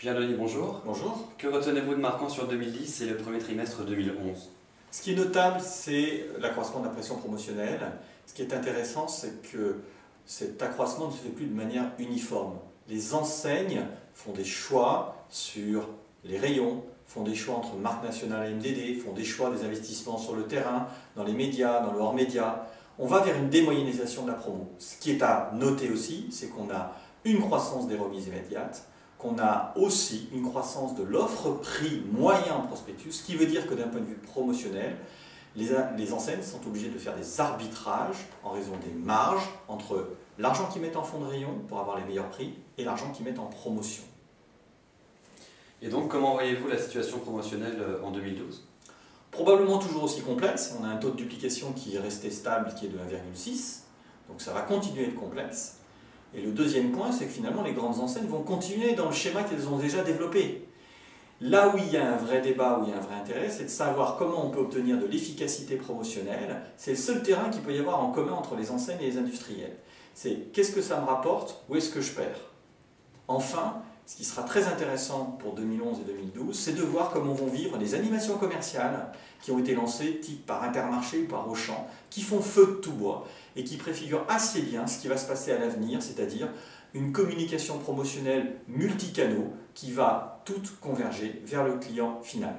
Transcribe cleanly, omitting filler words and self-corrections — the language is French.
Pierre-Denis, bonjour. Bonjour. Que retenez-vous de marquant sur 2010 et le premier trimestre 2011? Ce qui est notable, c'est l'accroissement de la pression promotionnelle. Ce qui est intéressant, c'est que cet accroissement ne se fait plus de manière uniforme. Les enseignes font des choix sur les rayons, font des choix entre marques nationales et MDD, font des choix des investissements sur le terrain, dans les médias, dans le hors-média. On va vers une démoyennisation de la promo. Ce qui est à noter aussi, c'est qu'on a une croissance des remises immédiates, qu'on a aussi une croissance de l'offre prix moyen en prospectus, ce qui veut dire que d'un point de vue promotionnel, les enseignes sont obligées de faire des arbitrages en raison des marges entre l'argent qu'ils mettent en fond de rayon pour avoir les meilleurs prix et l'argent qu'ils mettent en promotion. Et donc, comment voyez-vous la situation promotionnelle en 2012? Probablement toujours aussi complexe. On a un taux de duplication qui est resté stable, qui est de 1,6. Donc ça va continuer à être complexe. Et le deuxième point, c'est que finalement, les grandes enseignes vont continuer dans le schéma qu'elles ont déjà développé. Là où il y a un vrai débat, où il y a un vrai intérêt, c'est de savoir comment on peut obtenir de l'efficacité promotionnelle. C'est le seul terrain qu'il peut y avoir en commun entre les enseignes et les industriels. C'est qu'est-ce que ça me rapporte, où est-ce que je perds. Enfin, ce qui sera très intéressant pour 2011 et 2012, c'est de voir comment vont vivre les animations commerciales qui ont été lancées, type par Intermarché ou par Auchan, qui font feu de tout bois et qui préfigurent assez bien ce qui va se passer à l'avenir, c'est-à-dire une communication promotionnelle multicanaux qui va toutes converger vers le client final.